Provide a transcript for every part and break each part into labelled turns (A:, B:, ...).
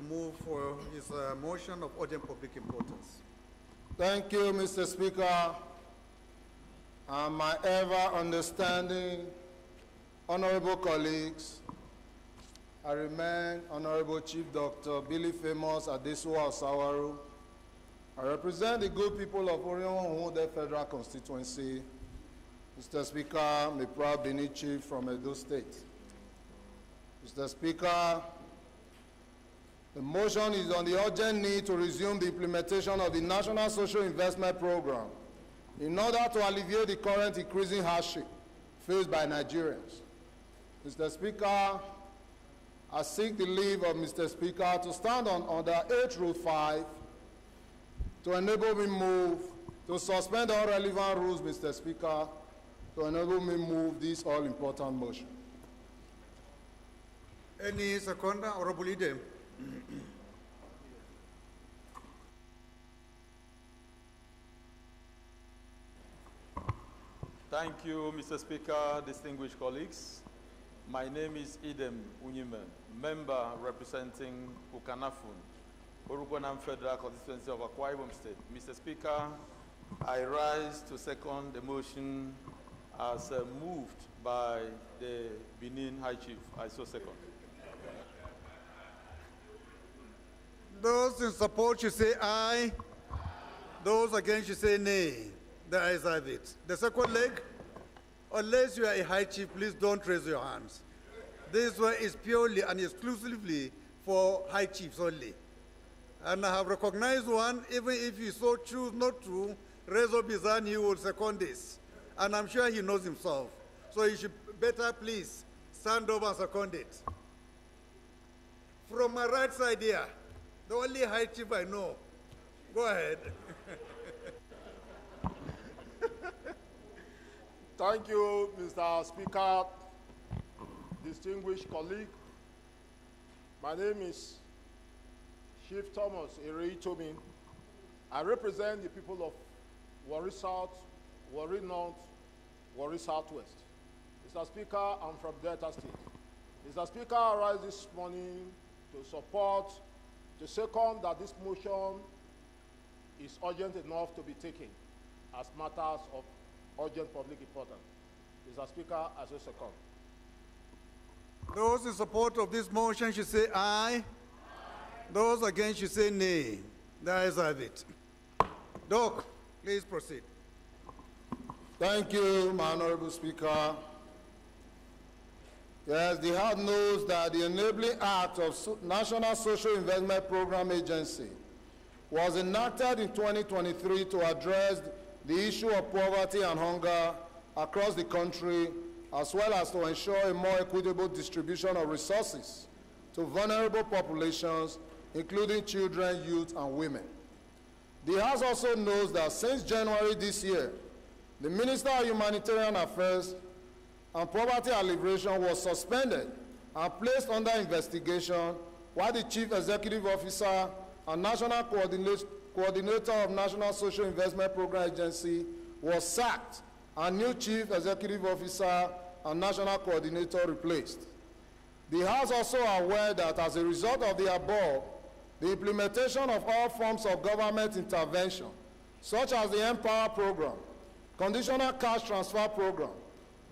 A: move for his motion of urgent public importance.
B: Thank you, Mr. Speaker. And my ever understanding, honorable colleagues, I remain Honorable Chief Dr. Billy Famous Adesuwa Osawaru. I represent the good people of Orion-Hunde Federal Constituency. Mr. Speaker, I'm a proud Benin chief from Edo State. Mr. Speaker, the motion is on the urgent need to resume the implementation of the National Social Investment Program in order to alleviate the current increasing hardship faced by Nigerians. Mr. Speaker, I seek the leave of Mr. Speaker to stand on under 8 Rule 5 to enable me move to suspend all relevant rules, Mr. Speaker, to enable me move this all-important motion.
A: Any second, Honorable Leader?
C: Thank you, Mr. Speaker, distinguished colleagues. My name is Idem Unyime, member representing Ukanafun, Uruguayan Federal Constituency of Akwa Ibom State. Mr. Speaker, I rise to second the motion as moved by the Benin High Chief. I so second.
A: Those in support should say aye. Those against should say nay. The ayes have it. The second leg, unless you are a high chief, please don't raise your hands. This one is purely and exclusively for high chiefs only. And I have recognized one, even if you so choose not to, raise up his hand, he will second this. And I'm sure he knows himself. So you should better please stand up and second it. From my right side here, the only high chief I know. Go ahead.
D: Thank you, Mr. Speaker, distinguished colleague. My name is Chief Thomas Ereitomin. I represent the people of Warri South, Warri North, Warri Southwest. Mr. Speaker, I'm from Delta State. Mr. Speaker, I rise this morning to support, to second that this motion is urgent enough to be taken as matters of urgent public importance. Mr. Speaker, I so second.
A: Those in support of this motion should say aye. Those against should say nay. The ayes have it. Doc, please proceed.
B: Thank you, my Honorable Speaker. Yes, the House knows that the Enabling Act of National Social Investment Program Agency was enacted in 2023 to address the issue of poverty and hunger across the country, as well as to ensure a more equitable distribution of resources to vulnerable populations, including children, youth, and women. The House also knows that since January this year, the Minister of Humanitarian Affairs and Poverty Alleviation was suspended and placed under investigation, while the Chief Executive Officer and National Coordinator of National Social Investment Program Agency was sacked, and new Chief Executive Officer and National Coordinator replaced. The House also are aware that as a result of the above, the implementation of all forms of government intervention, such as the Empower Program, Conditional Cash Transfer Program,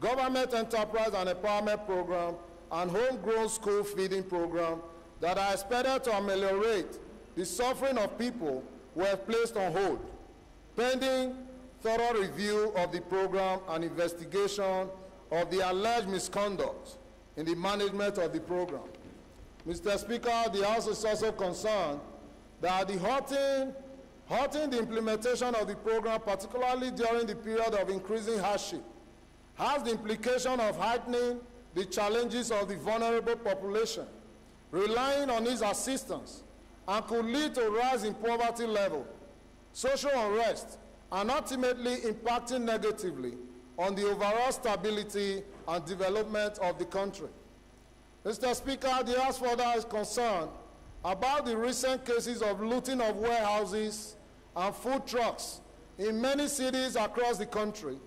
B: Government Enterprise and Empowerment Program, and Homegrown School Feeding Program that are expected to ameliorate the suffering of people were placed on hold, pending thorough review of the program and investigation of the alleged misconduct in the management of the program. Mr. Speaker, the House is also concerned that the halting the implementation of the program, particularly during the period of increasing hardship, has the implication of heightening the challenges of the vulnerable population, relying on its assistance, and could lead to a rise in poverty level, social unrest, and ultimately impacting negatively on the overall stability and development of the country. Mr. Speaker, the House further is concerned about the recent cases of looting of warehouses and food trucks in many cities across the country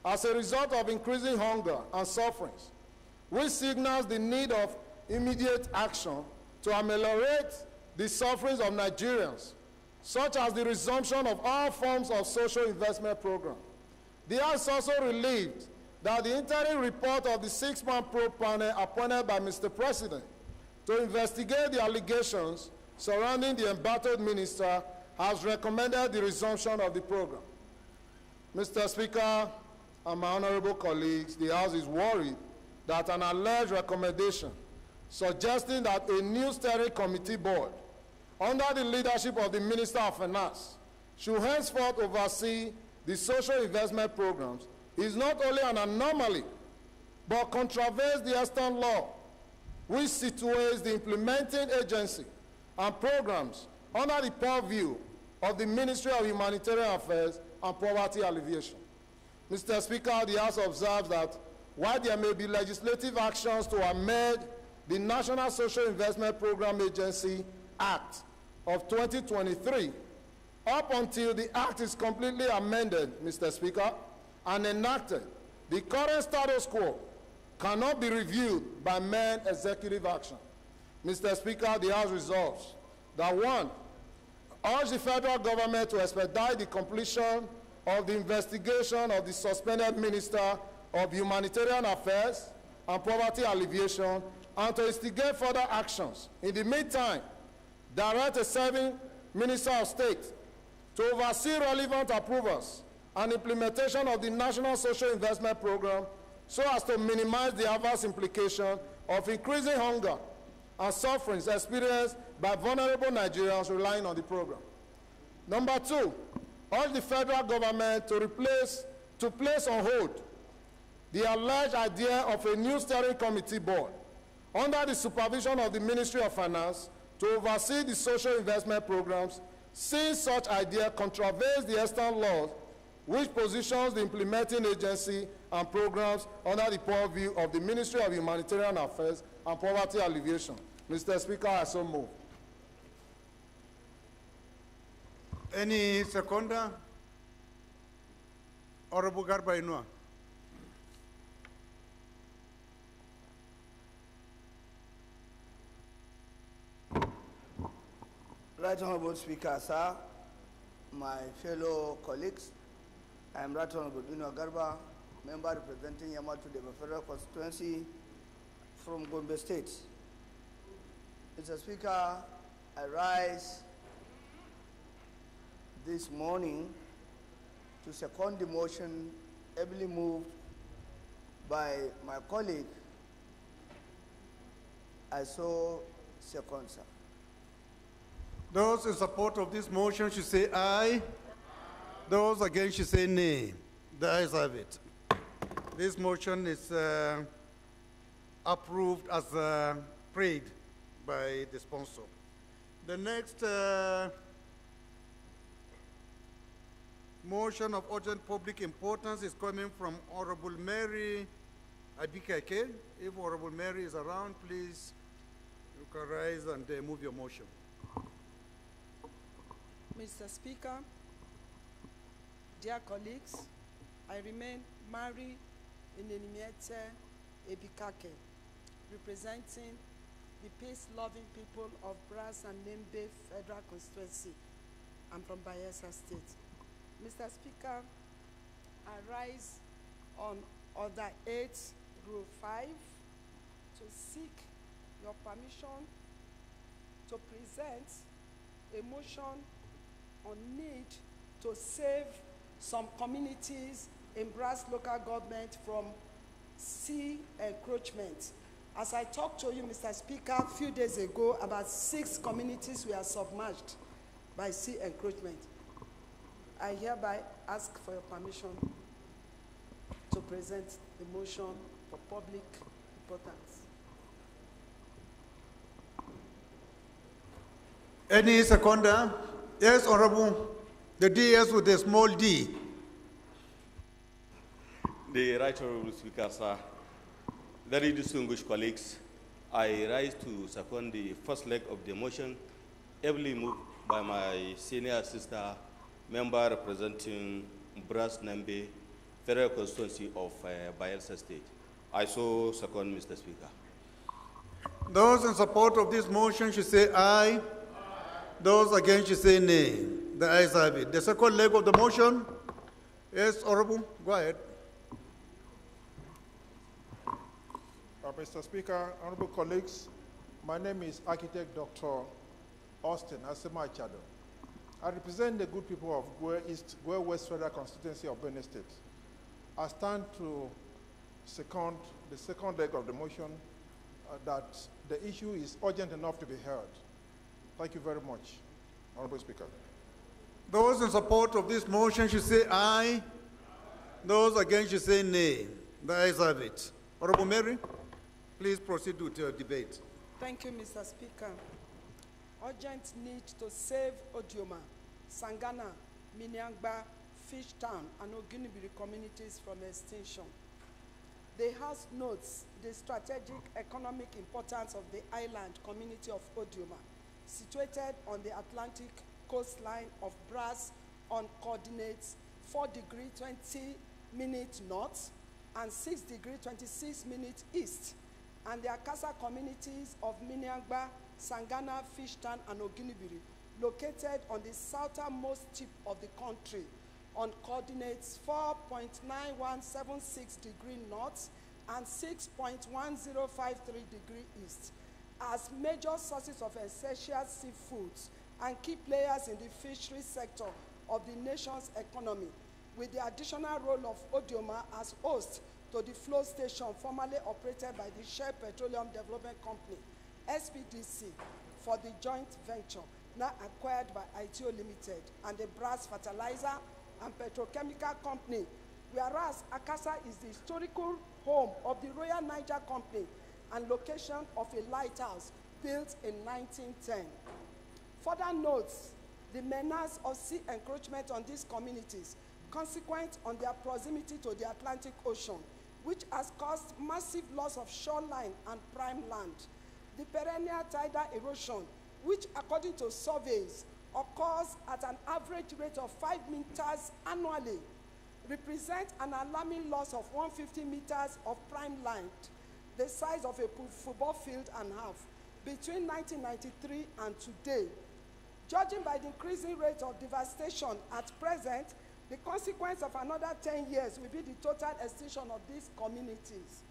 B: as a result of increasing hunger and sufferings, which signals the need of immediate action to ameliorate the sufferings of Nigerians, such as the resumption of all forms of social investment program. The House also relieved that the interim report of the six-man probe panel appointed by Mr. President to investigate the allegations surrounding the embattled minister has recommended the resumption of the program. Mr. Speaker and my honorable colleagues, the House is worried that an alleged recommendation suggesting that a new steering committee board under the leadership of the Minister of Finance should henceforth oversee the social investment programs is not only an anomaly, but contravenes the Eastern law, which situates the implementing agency and programs under the purview of the Ministry of Humanitarian Affairs and Poverty Alleviation. Mr. Speaker, the House observes that while there may be legislative actions to amend the National Social Investment Program Agency Act of 2023, up until the Act is completely amended, Mr. Speaker, and enacted, the current status quo cannot be reviewed by mere executive action. Mr. Speaker, the House resolves that 1, urge the federal government to expedite the completion of the investigation of the suspended Minister of Humanitarian Affairs and Poverty Alleviation and to instigate further actions. In the meantime, direct a serving Minister of State to oversee relevant approvals and implementation of the National Social Investment Program so as to minimize the adverse implication of increasing hunger and sufferings experienced by vulnerable Nigerians relying on the program. Number 2, urge the federal government to place on hold the alleged idea of a new steering committee board under the supervision of the Ministry of Finance to oversee the social investment programs, since such idea contravenes the Eastern laws which positions the implementing agency and programs under the purview of the Ministry of Humanitarian Affairs and Poverty Alleviation. Mr. Speaker, I so move.
A: Any seconder? Honorable Garba Inua.
E: Right Honorable Speaker, sir, my fellow colleagues, I am Right Honorable Inua Garba, member representing Yamatu Deba Federal Constituency from Gombe State. Mr. Speaker, I rise this morning to second the motion ably moved by my colleague. I so second, sir.
A: Those in support of this motion should say aye. Those against should say nay. The ayes have it. This motion is approved as prayed by the sponsor. The next motion of urgent public importance is coming from Honorable Mary Abikake. If Honorable Mary is around, please, you can rise and move your motion.
F: Mr. Speaker, dear colleagues, I remain Mary Inenimiete Ebikake, representing the peace-loving people of Brass and Nembe Federal Constituency. I'm from Bayelsa State. Mr. Speaker, I rise on Order 8, Rule 5, to seek your permission to present a motion on need to save some communities in Brass local government from sea encroachment. As I talked to you, Mr. Speaker, a few days ago, about 6 communities were submerged by sea encroachment. I hereby ask for your permission to present the motion for public importance.
A: Any seconder? Yes, Honorable. The DS with a small d.
G: The Right Honorable Speaker, sir, very distinguished colleagues, I rise to second the first leg of the motion, ably moved by my senior sister, member representing Brass Nambe, Federal Constituency of Bayelsa State. I so second, Mr. Speaker.
A: Those in support of this motion should say aye. Those against should say nay. The ayes have it. The second leg of the motion. Yes, Honorable, go ahead.
D: Mr. Speaker, honorable colleagues, my name is Architect Dr. Austin Asema Chado. I represent the good people of Gwe West Federal Constituency of Benue State. I stand to second the second leg of the motion that the issue is urgent enough to be heard. Thank you very much, Honorable Speaker.
A: Those in support of this motion should say aye. Those against should say nay. The ayes have it. Honorable Mary, please proceed with your debate.
F: Thank you, Mr. Speaker. Urgent need to save Odioma, Sangana, Miniangba, Fishtown, and Ogunibiri communities from extinction. The House notes the strategic economic importance of the island community of Odioma, situated on the Atlantic coastline of Brass on coordinates 4°20' north and 6°26' east, and the Akasa communities of Miniangba, Sangana, Fishtown, and Ogunibiri, located on the southernmost tip of the country on coordinates 4.9176° north and 6.1053° east, as major sources of essential seafoods and key players in the fisheries sector of the nation's economy, with the additional role of Odioma as host to the flow station formerly operated by the Shell Petroleum Development Company, SPDC, for the joint venture now acquired by ITO Limited and the Brass Fertilizer and Petrochemical Company, whereas Akasa is the historical home of the Royal Niger Company and location of a lighthouse built in 1910. Further notes the menace of sea encroachment on these communities, consequent on their proximity to the Atlantic Ocean, which has caused massive loss of shoreline and prime land. The perennial tidal erosion, which according to surveys occurs at an average rate of 5 meters annually, represents an alarming loss of 150 meters of prime land, the size of a football field and a half, between 1993 and today. Judging by the increasing rate of devastation at present, the consequence of another 10 years will be the total extinction of these communities.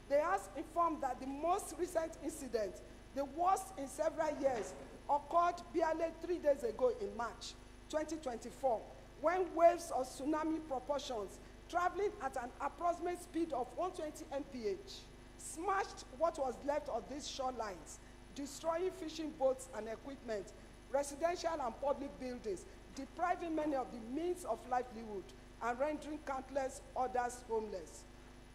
F: They have informed that the most recent incident, the worst in several years, occurred barely 3 days ago in March 2024, when waves of tsunami proportions, traveling at an approximate speed of 120 mph, smashed what was left of these shorelines, destroying fishing boats and equipment, residential and public buildings, depriving many of the means of livelihood and rendering countless others homeless.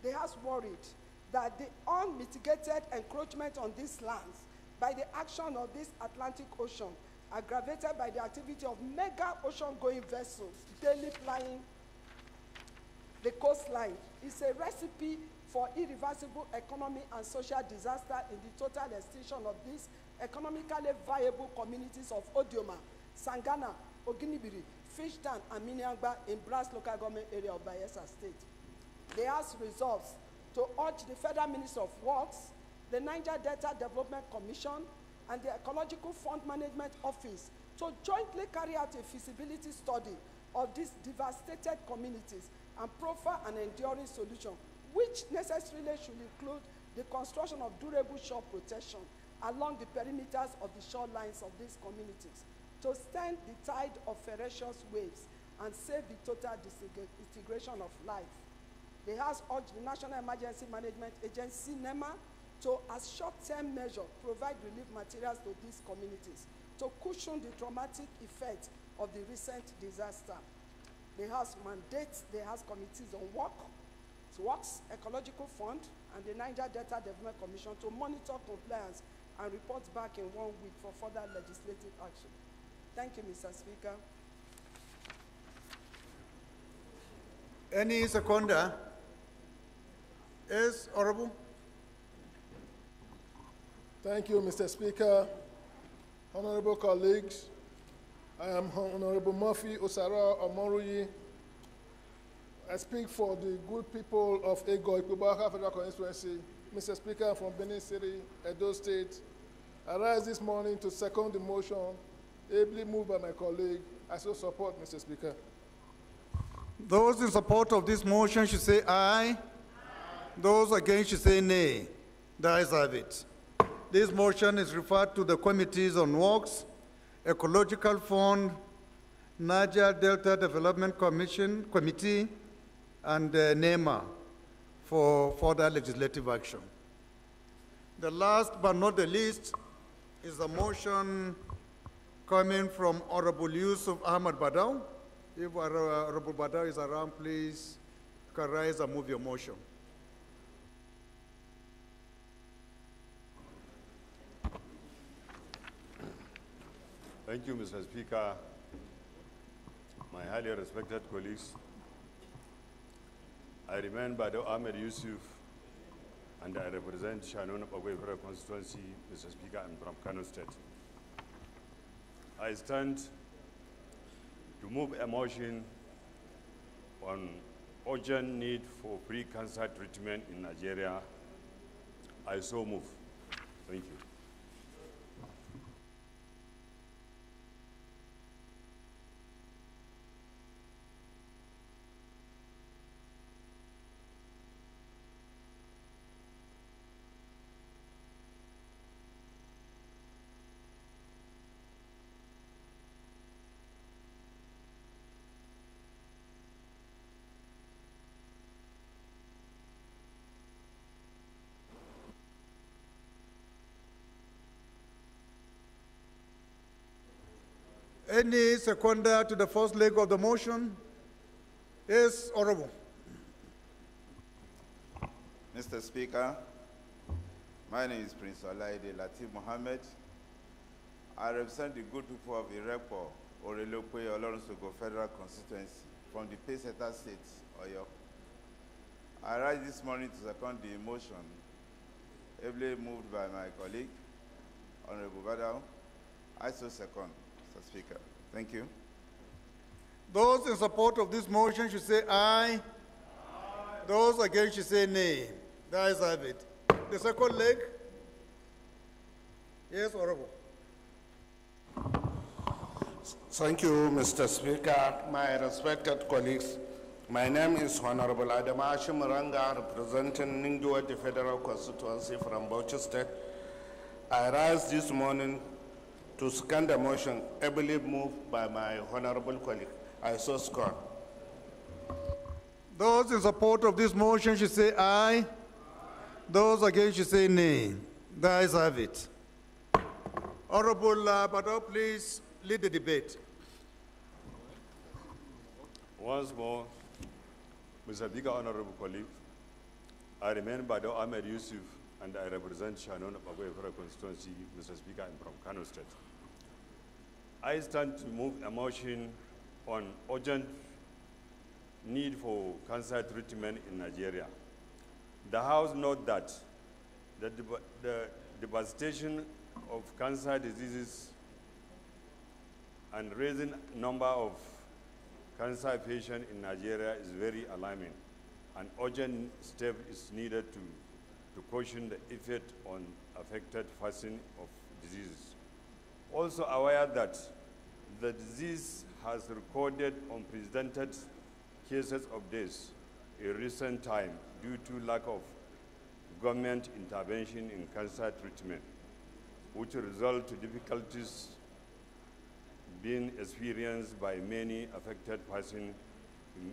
F: They have worried that the unmitigated encroachment on these lands by the action of this Atlantic Ocean, aggravated by the activity of mega ocean-going vessels daily plying the coastline, is a recipe for irreversible economic and social disaster in the total extinction of these economically viable communities of Odioma, Sangana, Ogunibiri, Fishtown, and Miniangba in Brass local government area of Bayelsa State. The House resolves to urge the Federal Ministry of Works, the Niger Delta Development Commission, and the Ecological Fund Management Office to jointly carry out a feasibility study of these devastated communities and proffer an enduring solution, which necessarily should include the construction of durable shore protection along the perimeters of the shorelines of these communities to stem the tide of ferocious waves and save the total disintegration of life. They have urged the National Emergency Management Agency, NEMA, to, as short-term measure, provide relief materials to these communities to cushion the traumatic effects of the recent disaster. The House mandates the House Committees on Works, Ecological Fund, and the Niger Delta Development Commission to monitor compliance and report back in 1 week for further legislative action. Thank you, Mr. Speaker.
A: Any seconder? Yes, Honorable.
B: Thank you, Mr. Speaker. Honorable colleagues, I am Honorable Murphy Osara Omoruyi. I speak for the good people of Ego, Ikubaka Federal Constituency. Mr. Speaker, from Benin City, Edo State. I rise this morning to second the motion
D: ably moved by my colleague. I so support, Mr. Speaker.
A: Those in support of this motion should say aye. Those against should say nay. The ayes have it. This motion is referred to the Committees on Works, Ecological Fund, Niger Delta Development Committee, and NEMA for further legislative action. The last but not the least is a motion coming from Honorable Yusuf Ahmad Badaw. If Honorable Badaw is around, please, you can rise and move your motion.
H: Thank you, Mr. Speaker. My highly respected colleagues, I remain Badaw Ahmed Yusuf, and I represent Shannon Bagwefera constituency. Mr. Speaker, I'm from Kano State. I stand to move a motion on urgent need for free cancer treatment in Nigeria. I so move. Thank you.
A: Any seconder to the first leg of the motion? Yes, Honorable.
I: Mr. Speaker, my name is Prince Olaide Latif Mohammed. I represent the good people of Irepo, Orelope, Olorunsogo Federal Constituency from the Peseta State, Oyo. I rise this morning to second the motion ably moved by my colleague, Honorable Badaw. I so second, Mr. Speaker. Thank you.
A: Those in support of this motion should say aye. Aye. Those against should say nay. The ayes have it. The second leg? Yes, Honorable.
J: Thank you, Mr. Speaker. My respected colleagues, my name is Honorable Adama Hashim Ranga, representing Ningduwa, the Federal Constituency from Bauchi State. I rise this morning to second the motion ably moved by my honorable colleague. I so score.
A: Those in support of this motion should say aye. Those against should say nay. The ayes have it. Honorable Badaw, please lead the debate.
H: Once more, Mr. Speaker, honorable colleague, I remain Badaw Ahmed Yusuf, and I represent Shannon Bagwefera constituency. Mr. Speaker, I'm from Kano State. I stand to move a motion on urgent need for cancer treatment in Nigeria. The House notes that the devastation of cancer diseases and raising number of cancer patients in Nigeria is very alarming. An urgent step is needed to caution the effect on affected person of diseases. Also aware that the disease has recorded unprecedented cases of deaths in recent time due to lack of government intervention in cancer treatment, which result to difficulties being experienced by many affected persons in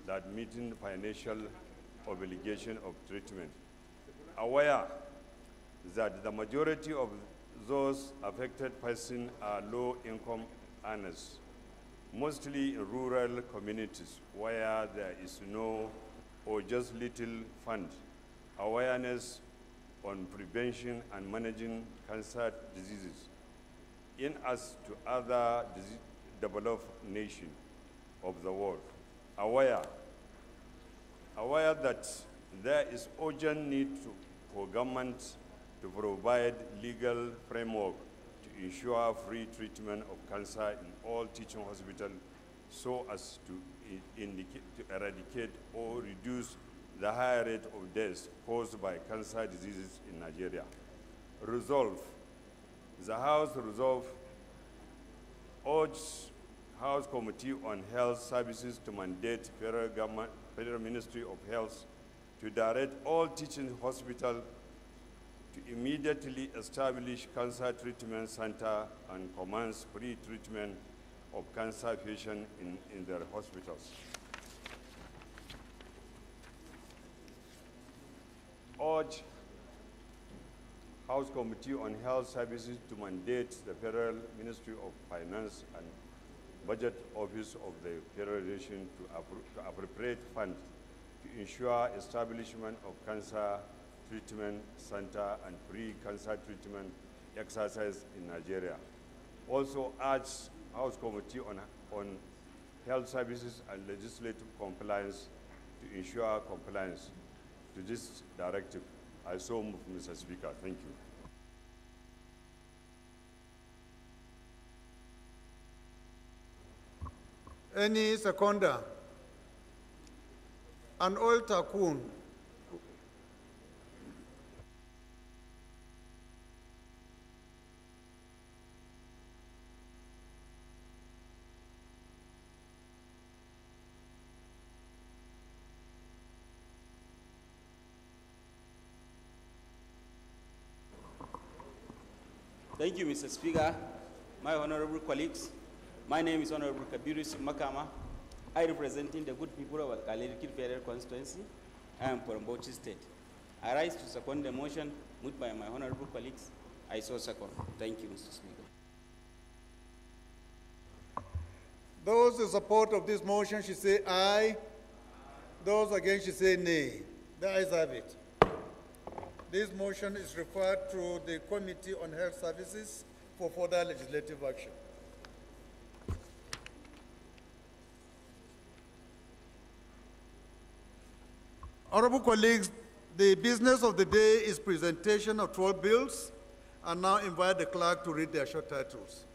H: that meeting financial obligation of treatment. Aware that the majority of those affected persons are low-income earners, mostly in rural communities where there is no or just little fund. Awareness on prevention and managing cancer diseases in as to other developed nations of the world. Aware that there is urgent need for government to provide legal framework to ensure free treatment of cancer in all teaching hospitals so as to eradicate or reduce the high rate of deaths caused by cancer diseases in Nigeria. Resolve. The House resolve urge House Committee on Health Services to mandate Federal Ministry of Health to direct all teaching hospitals to immediately establish cancer treatment center and commence free treatment of cancer patients in their hospitals. Urge House Committee on Health Services to mandate the Federal Ministry of Finance and Budget Office of the Federation to appropriate funds to ensure establishment of cancer treatment center and free cancer treatment exercise in Nigeria. Also urge House Committee on Health Services and Legislative Compliance to ensure compliance to this directive. I so move, Mr. Speaker. Thank you.
A: Any seconder? An oil tycoon.
K: Thank you, Mr. Speaker. My honorable colleagues, my name is Honorable Kabiru Makama. I representing the good people of Alkalirikir Federal Constituency. I am from Bauchi State. I rise to second the motion moved by my honorable colleagues. I so second. Thank you, Mr. Speaker.
A: Those in support of this motion should say aye. Those against should say nay. The ayes have it. This motion is referred to the Committee on Health Services for further legislative action. Honorable colleagues, the business of the day is presentation of 12 bills. I now invite the clerk to read their short titles.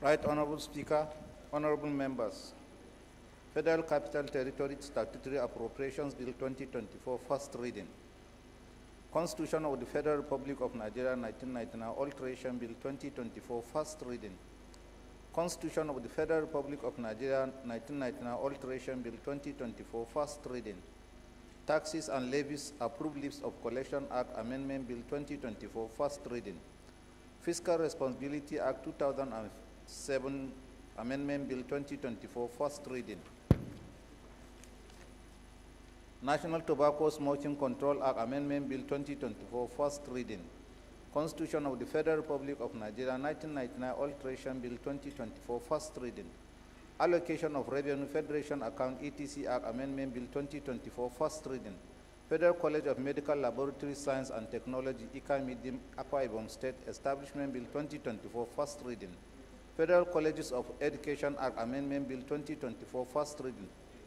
L: Right Honorable Speaker, honorable members, Federal Capital Territory Statutory Appropriations Bill 2024, first reading. Constitution of the Federal Republic of Nigeria 1999 Alteration Bill 2024, first reading. Constitution of the Federal Republic of Nigeria 1999 Alteration Bill 2024, first reading. Taxes and Levies Approved List of Collection Act Amendment Bill 2024, first reading. Fiscal Responsibility Act 2007 Amendment Bill 2024, first reading. National Tobacco Smoking Control Act Amendment Bill 2024, first reading. Constitution of the Federal Republic of Nigeria 1999 Alteration Bill 2024, first reading. Allocation of Revenue Federation Account ETC Act Amendment Bill 2024, first reading. Federal College of Medical Laboratory Science and Technology ICAMIDIM Akwa Ibom State Establishment Bill 2024, first reading. Federal Colleges of Education Act Amendment Bill 2024, first reading.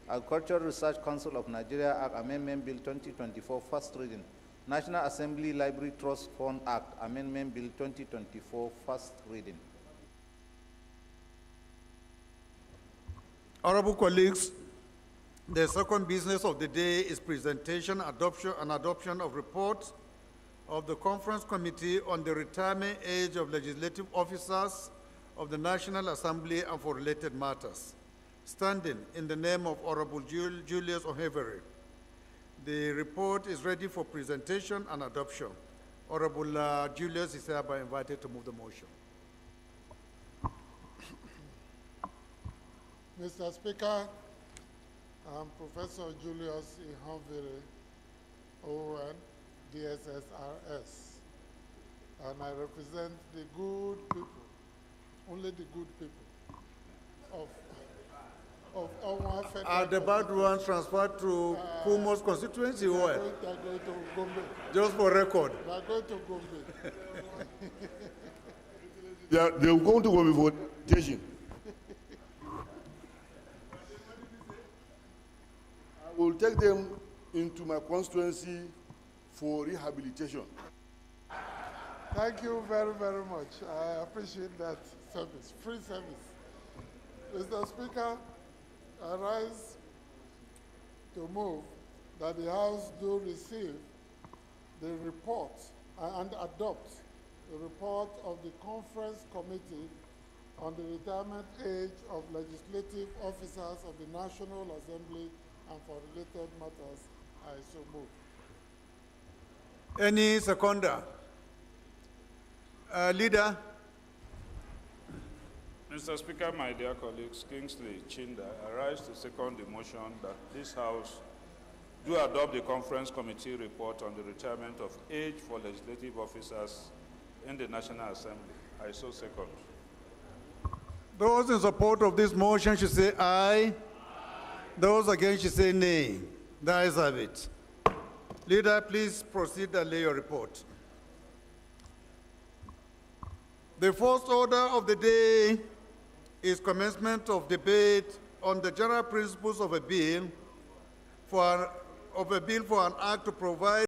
L: Agricultural Research Council of Nigeria Act Amendment Bill 2024, first reading. National Assembly Library Trust Fund Act Amendment Bill 2024, first reading.
A: Honorable colleagues, the second business of the day is presentation, adoption of reports of the Conference Committee on the Retirement Age of Legislative Officers of the National Assembly and for related matters. Standing in the name of Honorable Julius O'Havery. The report is ready for presentation and adoption. Honorable Julius is hereby invited to move the motion.
M: Mr. Speaker, I'm Professor Julius O'Havery, ON, DSSRS, and I represent the good people, only the good people of our federal.
A: Are the bad ones transferred to Kumo's constituency or what?
M: They are going to Gombe.
A: Just for record.
M: They are going to Gombe.
N: They're going to Gombe for station. I will take them into my constituency for rehabilitation.
M: Thank you very, very much. I appreciate that service, free service. Mr. Speaker, I rise to move that the House do receive the report and adopt the report of the Conference Committee on the retirement age of legislative officers of the National Assembly and for related matters. I so move.
A: Any seconder? Leader?
O: Mr. Speaker, my dear colleagues, Kingsley Chinda, I rise to second the motion that this House do adopt the Conference Committee report on the retirement of age for legislative officers in the National Assembly. I so second.
A: Those in support of this motion should say aye. Those against should say nay. The ayes have it. Leader, please proceed and lay your report. The first order of the day is commencement of debate on the general principles of a bill for an act to provide